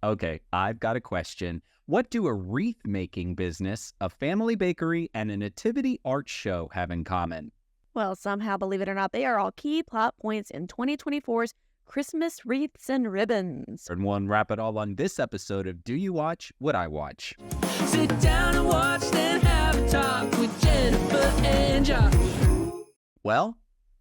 Okay, I've got a question. What do a wreath-making business, a family bakery, and a nativity art show have in common? Well, somehow, believe it or not, they are all key plot points in 2024's Christmas Wreaths and Ribbons. And we'll unwrap it all on this episode of Do You Watch What I Watch? Sit down and watch, then have a talk with Jennifer and Josh. Well,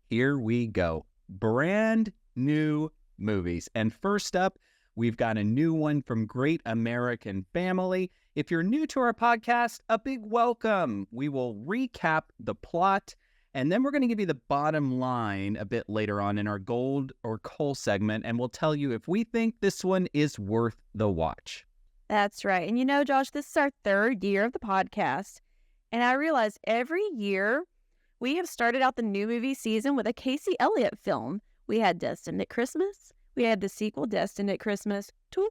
here we go. Brand new movies. And first up, we've got a new one from Great American Family. If you're new to our podcast, a big welcome. We will recap the plot, and then we're going to give you the bottom line a bit later on in our gold or coal segment, and we'll tell you if we think this one is worth the watch. That's right. And you know, Josh, this is our third year of the podcast. And I realize every year we have started out the new movie season with a Casey Elliott film. We had Destined at Christmas. We had the sequel, Destined at Christmas 2.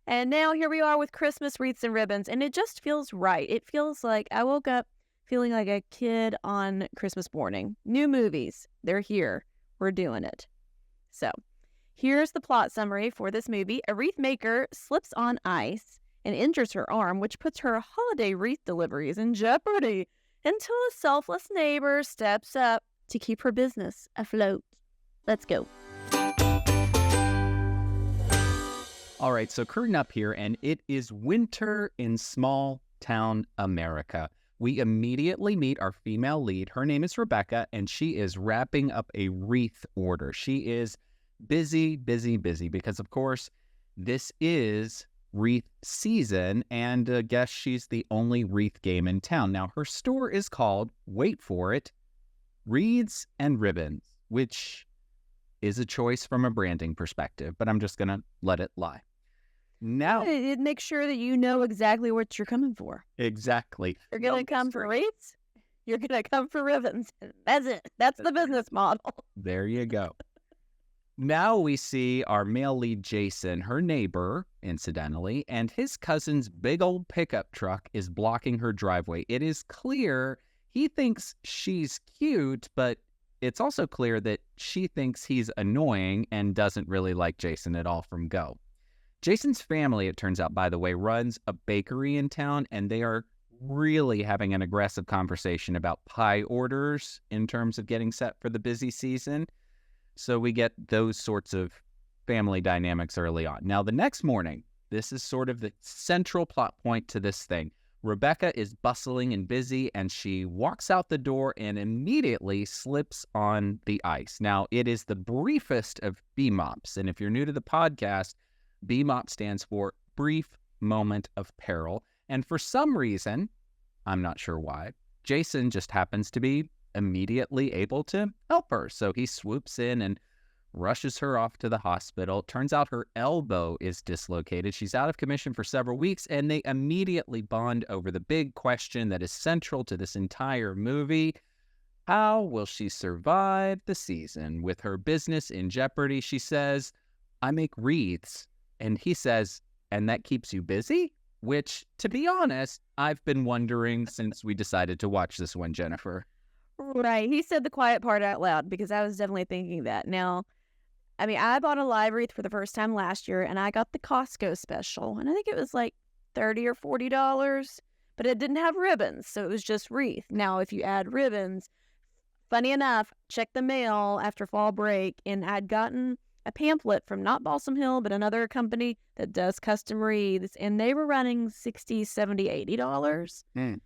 And now here we are with Christmas Wreaths and Ribbons. And it just feels right. It feels like I woke up feeling like a kid on Christmas morning. New movies. They're here. We're doing it. So here's the plot summary for this movie. A wreath maker slips on ice and injures her arm, which puts her holiday wreath deliveries in jeopardy until a selfless neighbor steps up to keep her business afloat. Let's go. All right, so curtain up here, and it is winter in small town America. We immediately meet our female lead. Her name is Rebecca, and she is wrapping up a wreath order. She is busy because, of course, this is wreath season, and I guess she's the only wreath game in town. Now, her store is called, wait for it, Wreaths and Ribbons, which is a choice from a branding perspective, but I'm just going to let it lie. Now, Make sure that you know exactly what you're coming for. Exactly. You're going to come for wreaths, you're going to come for ribbons. That's it. That's the business model. There you go. Now we see our male lead, Jason, her neighbor, incidentally, and his cousin's big old pickup truck is blocking her driveway. It is clear he thinks she's cute, but it's also clear that she thinks he's annoying and doesn't really like Jason at all from go. Jason's family, it turns out, by the way, runs a bakery in town, and they are really having an aggressive conversation about pie orders in terms of getting set for the busy season. So we get those sorts of family dynamics early on. Now, the next morning, this is sort of the central plot point to this thing. Rebecca is bustling and busy, and she walks out the door and immediately slips on the ice. Now, it is the briefest of BMOPs, and if you're new to the podcast, BMOP stands for Brief Moment of Peril. And for some reason, I'm not sure why, Jason just happens to be immediately able to help her. So he swoops in and rushes her off to the hospital. Turns out her elbow is dislocated. She's out of commission for several weeks, and they immediately bond over the big question that is central to this entire movie. How will she survive the season with her business in jeopardy? She says, I make wreaths. And he says, and that keeps you busy? Which, to be honest, I've been wondering since we decided to watch this one, Jennifer. Right. He said the quiet part out loud because I was definitely thinking that. Now, I mean, I bought a live wreath for the first time last year, and I got the Costco special, and I think it was like $30 or $40, but it didn't have ribbons, so it was just wreath. Now, if you add ribbons, funny enough, check the mail after fall break, and I'd gotten a pamphlet from not Balsam Hill, but another company that does custom wreaths, and they were running $60, $70, $80.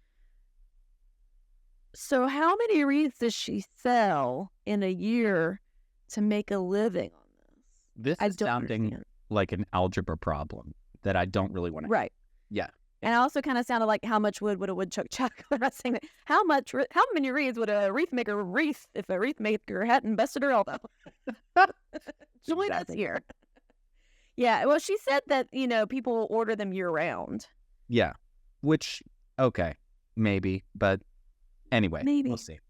So how many wreaths does she sell in a year to make a living on this? This is sounding like an algebra problem that I don't really want to. Right. Yeah. And it also kind of sounded like how much wood would a woodchuck chuck? I was saying that. How many wreaths would a wreath maker wreath if a wreath maker hadn't busted her elbow? Join us here. Yeah. Well, she said that, people order them year round. Yeah. Which, okay, maybe. But anyway, we'll see.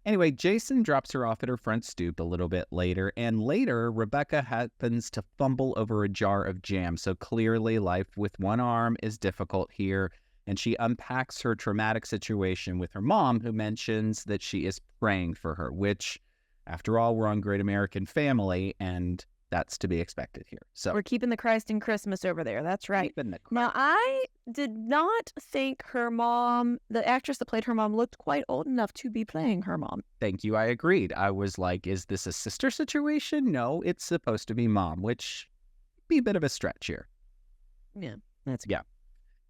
Anyway, Jason drops her off at her front stoop a little bit later, and later, Rebecca happens to fumble over a jar of jam. So clearly, life with one arm is difficult here, and she unpacks her traumatic situation with her mom, who mentions that she is praying for her, which, after all, we're on Great American Family, and That's to be expected here. So We're keeping the Christ in Christmas over there. That's right. keeping the Now, Christ. I did not think her mom, the actress that played her mom, looked quite old enough to be playing her mom. Thank you. I agreed. I was like, is this a sister situation? No, it's supposed to be mom, which be a bit of a stretch here. Yeah.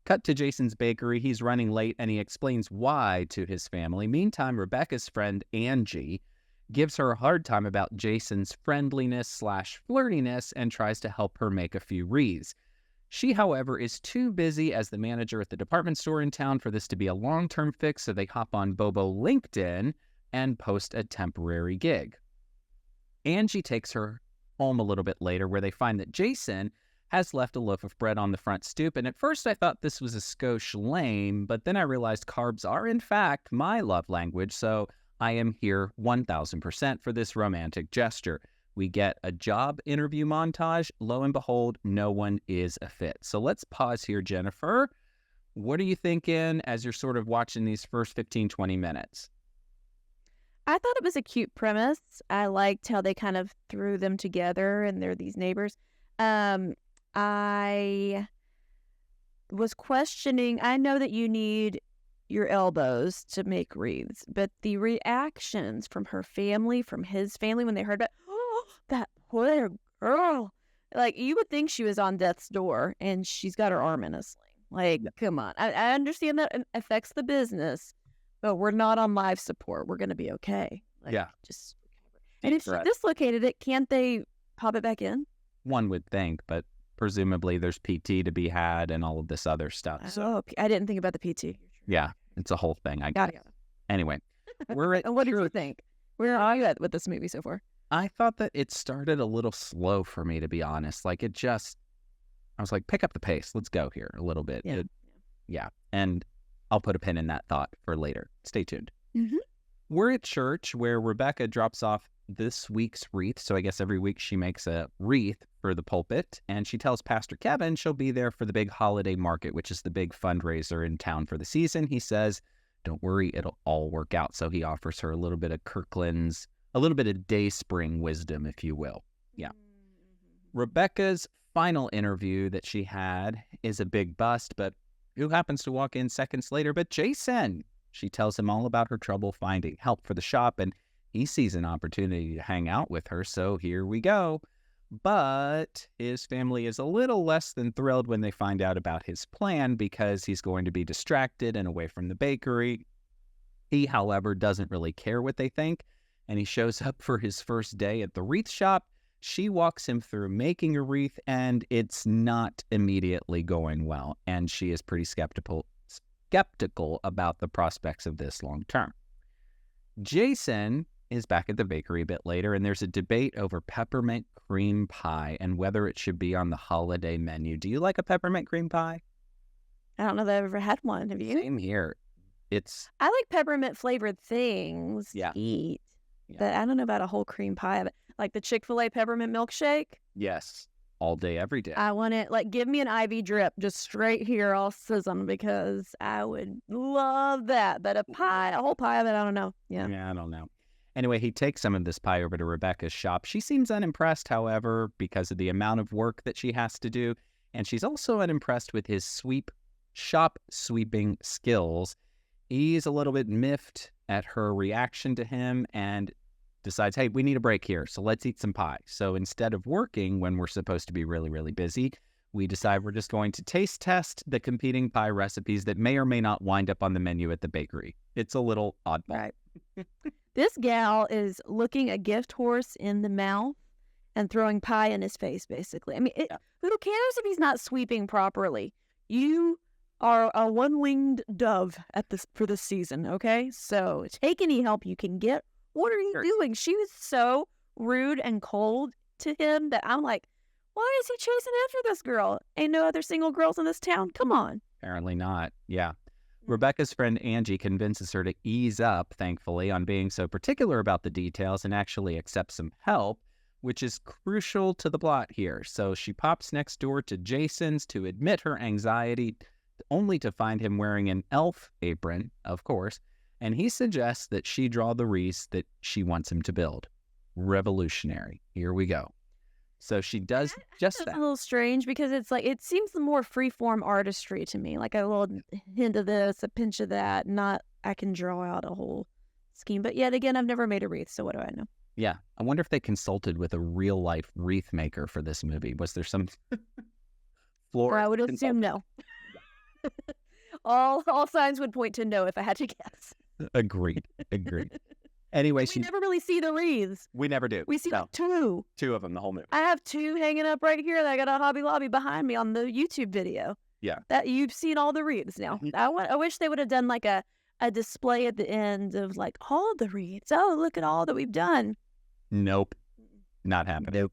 Cut to Jason's bakery. He's running late and he explains why to his family. Meantime, Rebecca's friend Angie gives her a hard time about Jason's friendliness/flirtiness and tries to help her make a few wreaths. She, however, is too busy as the manager at the department store in town for this to be a long-term fix, so they hop on Bobo LinkedIn and post a temporary gig. Angie takes her home a little bit later where they find that Jason has left a loaf of bread on the front stoop, and at first I thought this was a skosh lame, but then I realized carbs are in fact my love language, so I am here 1000% for this romantic gesture. We get a job interview montage. Lo and behold, no one is a fit. So let's pause here, Jennifer. What are you thinking as you're sort of watching these first 15, 20 minutes? I thought it was a cute premise. I liked how they kind of threw them together and they're these neighbors. I was questioning, I know that you need your elbows to make wreaths, but the reactions from her family, from his family, when they heard about, oh, that poor girl, like you would think she was on death's door and she's got her arm in a sling. Like, come on. I understand that it affects the business, but we're not on life support. We're going to be okay. Like, Yeah. Just recover. And if she Right. dislocated it, can't they pop it back in? One would think, but presumably there's PT to be had and all of this other stuff. So Oh, I didn't think about the PT. yeah, it's a whole thing, I Got guess. it. Anyway, we're at And what did you church. think? Where are you at with this movie so far? I thought that it started a little slow for me, to be honest. Like I was like, pick up the pace. Let's go here a little bit. Yeah. Yeah. And I'll put a pin in that thought for later. Stay tuned. Mhm. We're at church where Rebecca drops off this week's wreath. So I guess every week she makes a wreath for the pulpit. And she tells Pastor Kevin she'll be there for the big holiday market, which is the big fundraiser in town for the season. He says, don't worry, it'll all work out. So he offers her a little bit of Kirkland's, a little bit of day spring wisdom, if you will. Yeah. Rebecca's final interview that she had is a big bust, but who happens to walk in seconds later but Jason? She tells him all about her trouble finding help for the shop, and he sees an opportunity to hang out with her, so here we go. But his family is a little less than thrilled when they find out about his plan because he's going to be distracted and away from the bakery. He, however, doesn't really care what they think, and he shows up for his first day at the wreath shop. She walks him through making a wreath, and it's not immediately going well, and she is pretty skeptical about the prospects of this long term. Jason is back at the bakery a bit later, and there's a debate over peppermint cream pie and whether it should be on the holiday menu. Do you like a peppermint cream pie? I don't know that I've ever had one. Have you? Same here. It's I like peppermint flavored things Yeah. to eat, Yeah. but I don't know about a whole cream pie. Like the Chick-fil-A peppermint milkshake. yes, all day, every day. I want it, like, give me an IV drip just straight here, all sizzling, because I would love that. But a whole pie of it, I don't know. Yeah. I don't know. Anyway, he takes some of this pie over to Rebecca's shop. She seems unimpressed, however, because of the amount of work that she has to do. And she's also unimpressed with his shop sweeping skills. He's a little bit miffed at her reaction to him and decides, hey, we need a break here, so let's eat some pie. So instead of working when we're supposed to be really, really busy, we decide we're just going to taste test the competing pie recipes that may or may not wind up on the menu at the bakery. It's a little oddball. Right. This gal is looking a gift horse in the mouth and throwing pie in his face, basically. I mean, who cares if he's not sweeping properly? You are a one-winged dove for this season, okay? So take any help you can get. What are you doing? She was so rude and cold to him that I'm like, why is he chasing after this girl? Ain't no other single girls in this town. Come on. Apparently not. Yeah. Rebecca's friend Angie convinces her to ease up, thankfully, on being so particular about the details and actually accept some help, which is crucial to the plot here. So she pops next door to Jason's to admit her anxiety, only to find him wearing an elf apron, of course, and he suggests that she draw the wreaths that she wants him to build. Revolutionary. Here we go. So she does just That's that. a little strange because it's like it seems more free-form artistry to me, like a little hint of this, a pinch of that. Not I can draw out a whole scheme, but yet again, I've never made a wreath, so what do I know? Yeah. I wonder if they consulted with a real life wreath maker for this movie. Was there some Or I would florist assume no. All signs would point to no if I had to guess. Agreed. Anyway, We never really see the wreaths. we never do. We see No, like two. two of them the whole movie. I have two hanging up right here that I got a Hobby Lobby behind me on the YouTube video. Yeah. That you've seen all the wreaths now. I wish they would have done like a display at the end of like all of the wreaths. Oh, look at all that we've done. Nope. Not happening. Nope.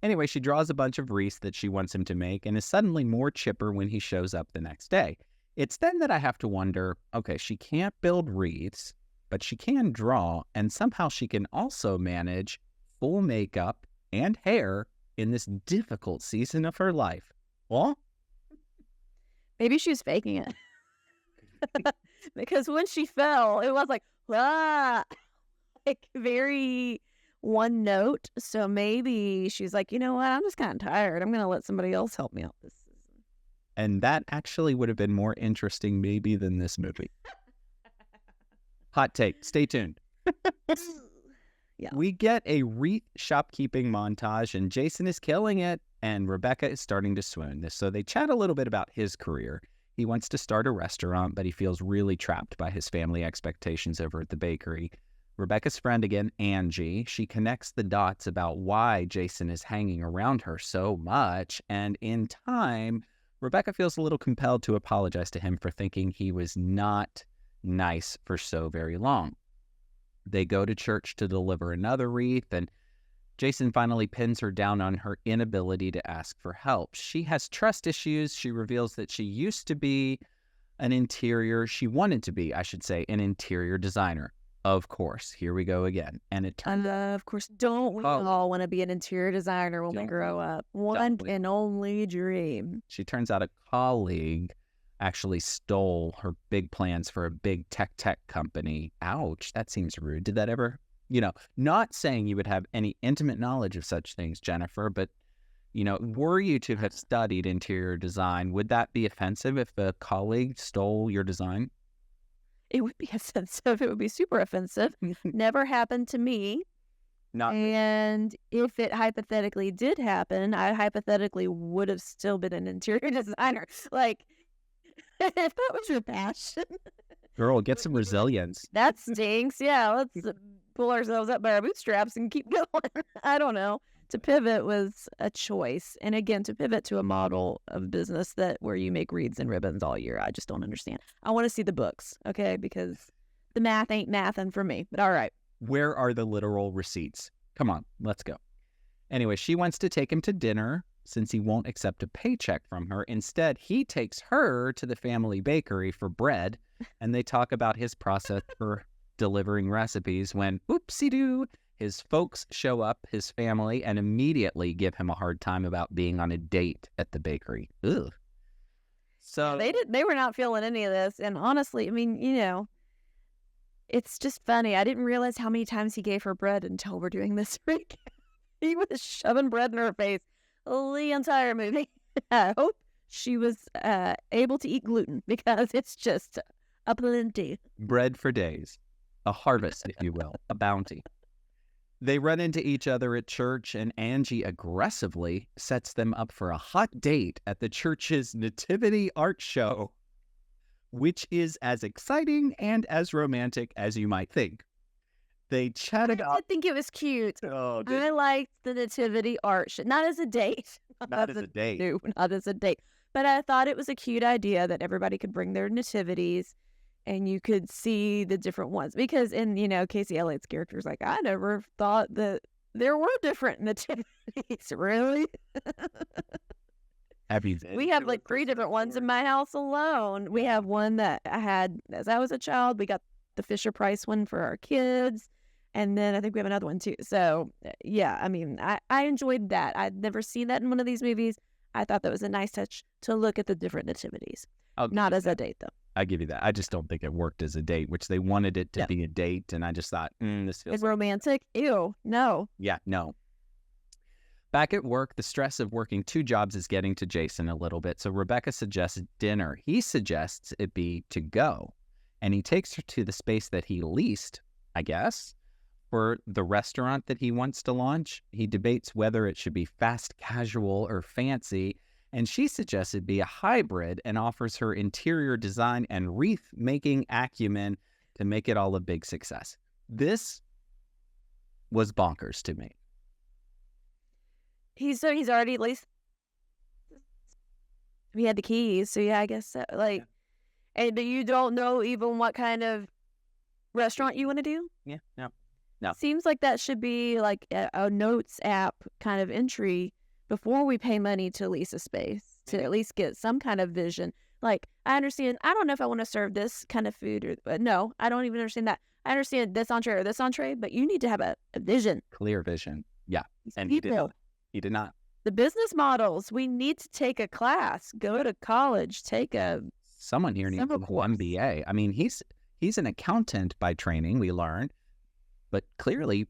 Anyway, she draws a bunch of wreaths that she wants him to make and is suddenly more chipper when he shows up the next day. It's then that I have to wonder, okay, she can't build wreaths, but she can draw, and somehow she can also manage full makeup and hair in this difficult season of her life. Well, Maybe she was faking it. Because when she fell, it was like, ah, like very one note. So maybe she's like, you know what? I'm just kind of tired. I'm going to let somebody else help me out this season. and that actually would have been more interesting maybe than this movie. Hot take. Stay tuned. Yeah. We get a wreath shopkeeping montage, and Jason is killing it, and Rebecca is starting to swoon. So they chat a little bit about his career. He wants to start a restaurant, but he feels really trapped by his family expectations over at the bakery. Rebecca's friend again, Angie, she connects the dots about why Jason is hanging around her so much, and in time, Rebecca feels a little compelled to apologize to him for thinking he was not nice for so very long. They go to church to deliver another wreath, and Jason finally pins her down on her inability to ask for help. She has trust issues. She reveals that she used to be she wanted to be, I should say, an interior designer. Of course, here we go again. And it turns out, Of course, don't we all want to be an interior designer when we Don't grow we? up? One Don't we? and only dream. she turns out a colleague actually stole her big plans for a big tech company. Ouch, that seems rude. Did that ever, not saying you would have any intimate knowledge of such things, Jennifer, but, were you to have studied interior design, would that be offensive if a colleague stole your design? It would be offensive. It would be super offensive. Never happened to me. Not And if it hypothetically did happen, I hypothetically would have still been an interior designer. Like, if that was your passion, Girl, get some resilience. that stinks. Yeah, let's pull ourselves up by our bootstraps and keep going. I don't know. To pivot was a choice. And again, to pivot to a model of business where you make wreaths and ribbons all year, I just don't understand. I want to see the books, okay? Because the math ain't mathin' for me. But all right. Where are the literal receipts? Come on, let's go. Anyway, she wants to take him to dinner since he won't accept a paycheck from her. Instead, he takes her to the family bakery for bread, and they talk about his process for delivering recipes when, oopsie-doo, his folks show up, his family, and immediately give him a hard time about being on a date at the bakery. Ugh. So They were not feeling any of this. And honestly, I mean, it's just funny. I didn't realize how many times he gave her bread until we're doing this recap. He was shoving bread in her face the entire movie. I hope she was able to eat gluten because it's just a plenty. bread for days, a harvest, if you will, a bounty. They run into each other at church, and Angie aggressively sets them up for a hot date at the church's nativity art show, which is as exciting and as romantic as you might think. They chatted I up. think it was cute. Oh, I liked the nativity art show. Not as a date. not as a date. No, not as a date. But I thought it was a cute idea that everybody could bring their nativities and you could see the different ones. Because in, Casey Elliott's character's like, I never thought that there were different nativities. Really? Have you We have like 3 different ones in my house alone. We have one that I had as I was a child. We got the Fisher Price one for our kids. And then I think we have another one too. So yeah, I mean, I enjoyed that. I'd never seen that in one of these movies. I thought that was a nice touch to look at the different nativities. Not as a date though. I give you that. I just don't think it worked as a date, which they wanted it to be a date. And I just thought, this feels It's romantic. Ew, no. Yeah, no. Back at work, the stress of working 2 jobs is getting to Jason a little bit, so Rebecca suggests dinner. He suggests it be to go, and he takes her to the space that he leased, I guess, for the restaurant that he wants to launch. He debates whether it should be fast casual or fancy, and she suggests it be a hybrid and offers her interior design and wreath-making acumen to make it all a big success. This was bonkers to me. He's already at least he had the keys, so yeah, I guess so. Like, and you don't know even what kind of restaurant you want to do. Yeah, no. Seems like that should be like a notes app kind of entry before we pay money to lease a space to at least get some kind of vision. Like, I understand. I don't know if I want to serve this kind of food or no. I don't even understand that. I understand this entree or this entree, but you need to have a vision. Clear vision. Yeah, and People. He did not. The business models. We need to take a class, go to college, take a Someone here needs an MBA. I mean, he's an accountant by training, we learned, but clearly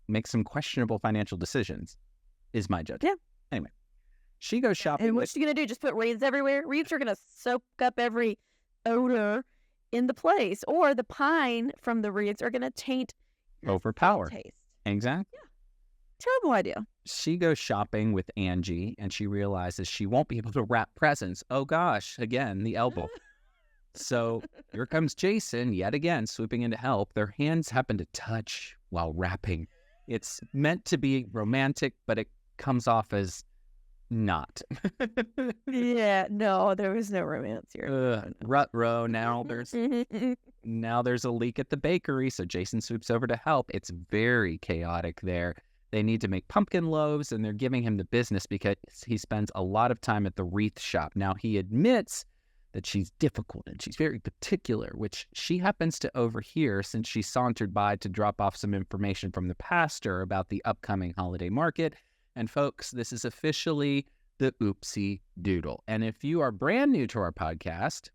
makes some questionable financial decisions, is my judgment. Yeah. Anyway, she goes shopping. And what's she going to do? Just put wreaths everywhere? Wreaths are going to soak up every odor in the place. Or the pine from the wreaths are going to taint overpower. Taste. Exactly. Yeah. Terrible idea. She goes shopping with Angie, and she realizes she won't be able to wrap presents. Oh, gosh. Again, the elbow. So here comes Jason, yet again, swooping in to help. Their hands happen to touch while wrapping. It's meant to be romantic, but it comes off as not. Yeah, no, there was no romance here. Rut-row. Now there's a leak at the bakery, so Jason swoops over to help. It's very chaotic there. They need to make pumpkin loaves, and they're giving him the business because he spends a lot of time at the wreath shop. Now, he admits that she's difficult and she's very particular, which she happens to overhear since she sauntered by to drop off some information from the pastor about the upcoming holiday market. And folks, this is officially the Oopsie Doodle. And if you are brand new to our podcast,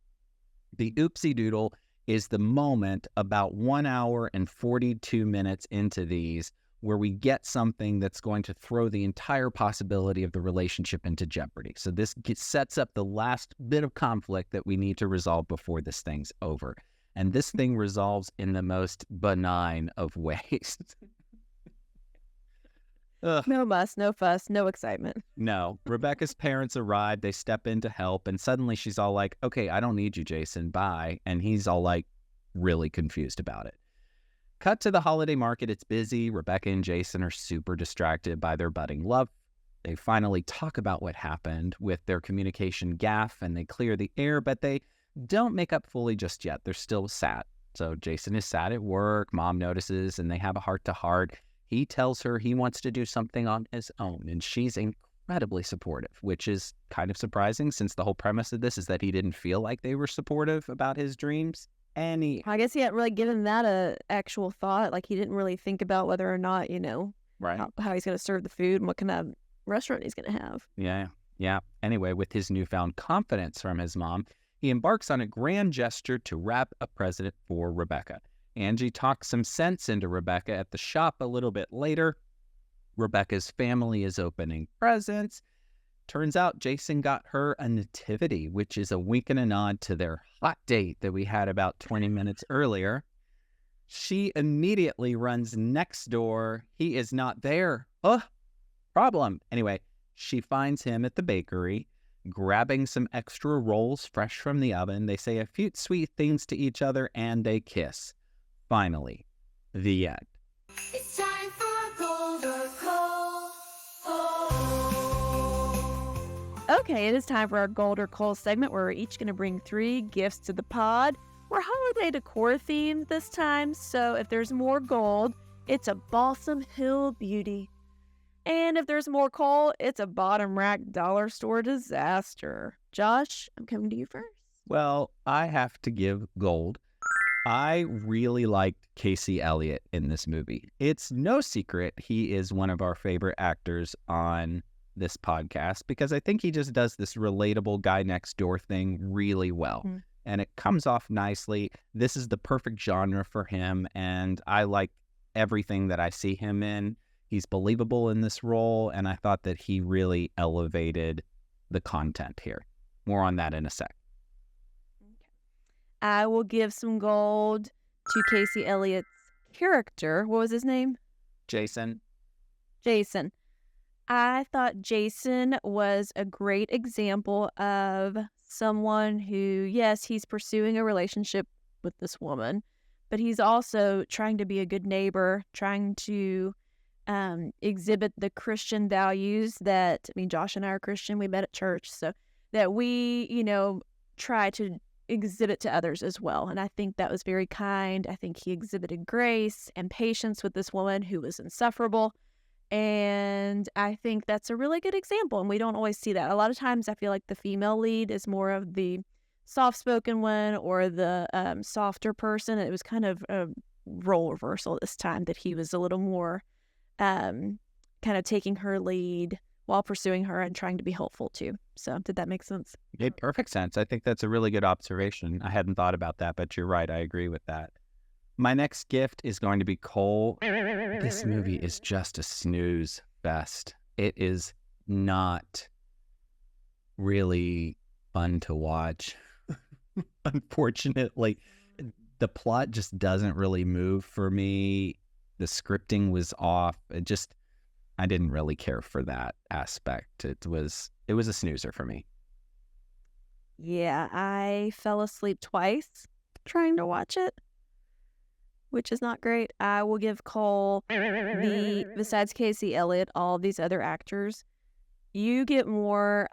the Oopsie Doodle is the moment about 1 hour and 42 minutes into these where we get something that's going to throw the entire possibility of the relationship into jeopardy. So this sets up the last bit of conflict that we need to resolve before this thing's over. And this thing resolves in the most benign of ways. No muss, no fuss, no excitement. No. Rebecca's parents arrive. They step in to help. And suddenly she's all like, okay, I don't need you, Jason. Bye. And he's all like really confused about it. Cut to the holiday market. It's busy. Rebecca and Jason are super distracted by their budding love. They finally talk about what happened with their communication gaffe, and they clear the air, but they don't make up fully just yet. They're still sad. So Jason is sad at work. Mom notices, and they have a heart-to-heart. He tells her he wants to do something on his own, and she's incredibly supportive, which is kind of surprising since the whole premise of this is that he didn't feel like they were supportive about his dreams. I guess he hadn't really given that a actual thought. Like, he didn't really think about whether or not, right, how he's going to serve the food and what kind of restaurant he's going to have. Yeah. Anyway, with his newfound confidence from his mom, he embarks on a grand gesture to wrap a present for Rebecca. Angie talks some sense into Rebecca at the shop a little bit later. Rebecca's family is opening presents. Turns out Jason got her a nativity, which is a wink and a nod to their hot date that we had about 20 minutes earlier. She immediately runs next door. He is not there. Problem. Anyway, she finds him at the bakery, grabbing some extra rolls fresh from the oven. They say a few sweet things to each other, and they kiss. Finally, the end. It's time for Gold or Coal. Okay, it is time for our Gold or Coal segment where we're each going to bring 3 gifts to the pod. We're holiday decor themed this time, so if there's more gold, it's a Balsam Hill beauty. And if there's more coal, it's a bottom rack dollar store disaster. Josh, I'm coming to you first. Well, I have to give gold. I really liked Casey Elliott in this movie. It's no secret he is one of our favorite actors on this podcast because I think he just does this relatable guy next door thing really well. And it comes off nicely. This is the perfect genre for him, and I like everything that I see him in. He's believable in this role, and I thought that he really elevated the content here. More on that in a sec. I will give some gold to Casey Elliott's character. What was his name? Jason? Jason. I thought Jason was a great example of someone who, yes, he's pursuing a relationship with this woman, but he's also trying to be a good neighbor, trying to exhibit the Christian values that, I mean, Josh and I are Christian. We met at church, so that we, try to exhibit to others as well. And I think that was very kind. I think he exhibited grace and patience with this woman who was insufferable. And I think that's a really good example. And we don't always see that. A lot of times I feel like the female lead is more of the soft-spoken one or the softer person. It was kind of a role reversal this time, that he was a little more kind of taking her lead while pursuing her and trying to be helpful too. So did that make sense? It made perfect sense. I think that's a really good observation. I hadn't thought about that, but you're right. I agree with that. My next gift is going to be Cole. This movie is just a snooze fest. It is not really fun to watch. Unfortunately, the plot just doesn't really move for me. The scripting was off. I didn't really care for that aspect. It was a snoozer for me. Yeah, I fell asleep twice trying to watch it, which is not great. I will give Cole besides Casey Elliott, all these other actors, you get more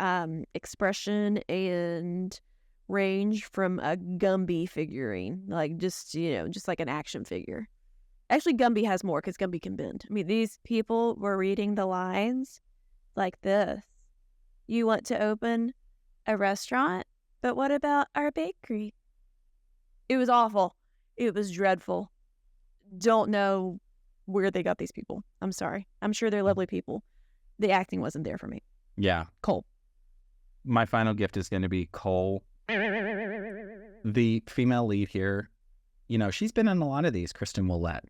expression and range from a Gumby figurine, like just like an action figure. Actually, Gumby has more because Gumby can bend. I mean, these people were reading the lines like this. You want to open a restaurant, but what about our bakery? It was awful. It was dreadful. Don't know where they got these people. I'm sorry. I'm sure they're lovely people. The acting wasn't there for me. Yeah. Cole. My final gift is going to be Cole. The female lead here, she's been in a lot of these, Kristin Wollett.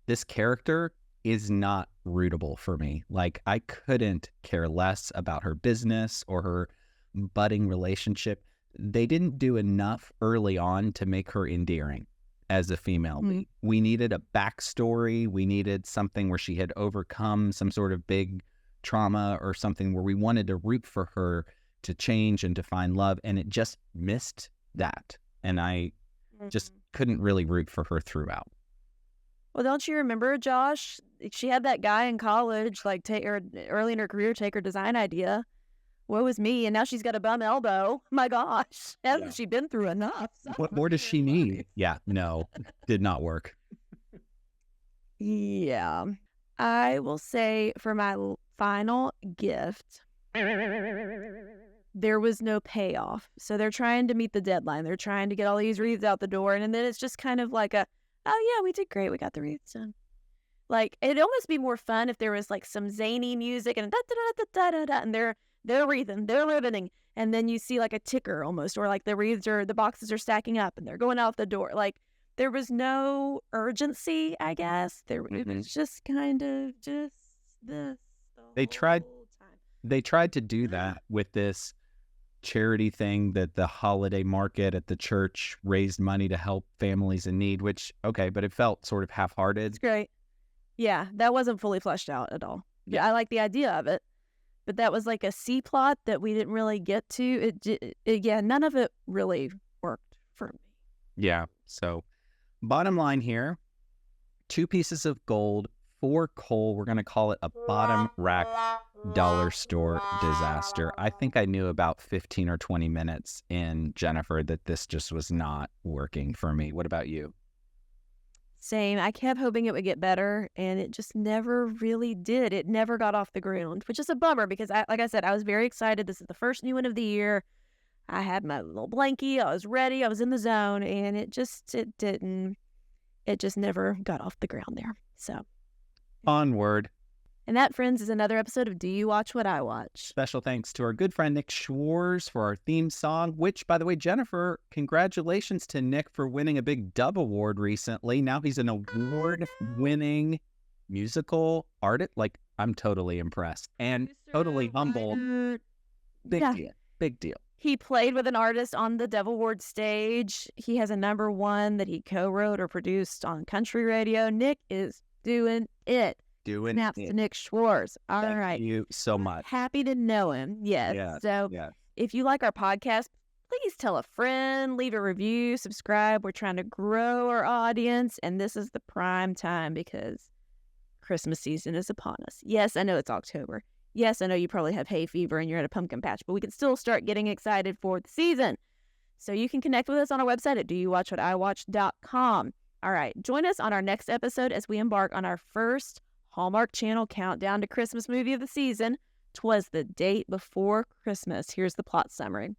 This character is not rootable for me. Like, I couldn't care less about her business or her budding relationship. They didn't do enough early on to make her endearing as a female lead. We needed a backstory. We needed something where she had overcome some sort of big trauma or something where we wanted to root for her to change and to find love. And it just missed that. And I just couldn't really root for her throughout. Well, don't you remember, Josh? She had that guy in college, like early in her career, take her design idea. Woe is me, and now she's got a bum elbow. My gosh, hasn't she been through enough? What more does she need? Yeah, no, did not work. Yeah. I will say for my final gift, there was no payoff. So they're trying to meet the deadline. They're trying to get all these wreaths out the door, and then it's just kind of like oh yeah, we did great. We got the wreaths done. Like, it'd almost be more fun if there was like some zany music and da da da da da da, and they're wreathing, they're ribboning, and then you see like a ticker almost, or like the boxes are stacking up and they're going out the door. Like, there was no urgency, I guess. It was just kind of just this. They tried to do that with this charity thing that the holiday market at the church raised money to help families in need, which, okay, but it felt sort of half-hearted. It's great. Yeah, that wasn't fully fleshed out at all. Yeah, I like the idea of it, but that was like a C plot that we didn't really get to. None of it really worked for me. Yeah, so bottom line here, 2 pieces of gold for Cole. We're going to call it a bottom rack dollar store disaster. I think I knew about 15 or 20 minutes in, Jennifer, that this just was not working for me. What about you? Same. I kept hoping it would get better, and it just never really did. It never got off the ground, which is a bummer because, like I said, I was very excited. This is the first new one of the year. I had my little blankie. I was ready. I was in the zone, and it just never got off the ground there. So onward. And that, friends, is another episode of Do You Watch What I Watch? Special thanks to our good friend Nick Schwartz for our theme song, which, by the way, Jennifer, congratulations to Nick for winning a big dub award recently. Now he's an award-winning musical artist. Like, I'm totally impressed and totally humbled. Big Yeah. deal. Big deal. He played with an artist on the Devil Ward stage. He has a #1 that he co-wrote or produced on country radio. Nick is doing it. Doing Snaps it. to Nick Schwartz. All Thank right. you so much. Happy to know him. Yes. Yes, So yes. if you like our podcast, please tell a friend, leave a review, subscribe. We're trying to grow our audience, and this is the prime time because Christmas season is upon us. Yes, I know it's October. Yes, I know you probably have hay fever and you're at a pumpkin patch, but we can still start getting excited for the season. So you can connect with us on our website at doyouwatchwhatiwatch.com. All right, join us on our next episode as we embark on our first Hallmark Channel countdown to Christmas movie of the season. 'Twas the Date Before Christmas. Here's the plot summary.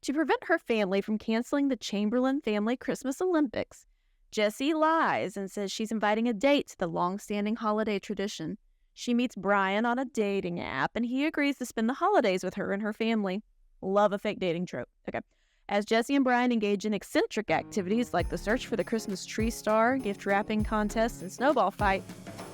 To prevent her family from canceling the Chamberlain family Christmas Olympics, Jessie lies and says she's inviting a date to the long-standing holiday tradition. She meets Brian on a dating app, and he agrees to spend the holidays with her and her family. Love a fake dating trope. Okay. As Jessie and Brian engage in eccentric activities like the search for the Christmas tree star, gift wrapping contest, and snowball fight,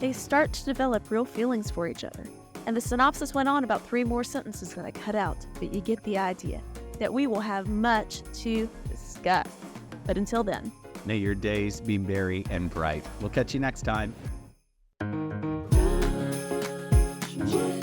they start to develop real feelings for each other. And the synopsis went on about 3 more sentences that I cut out, but you get the idea that we will have much to discuss. But until then, May your days be merry and bright. We'll catch you next time. Yeah.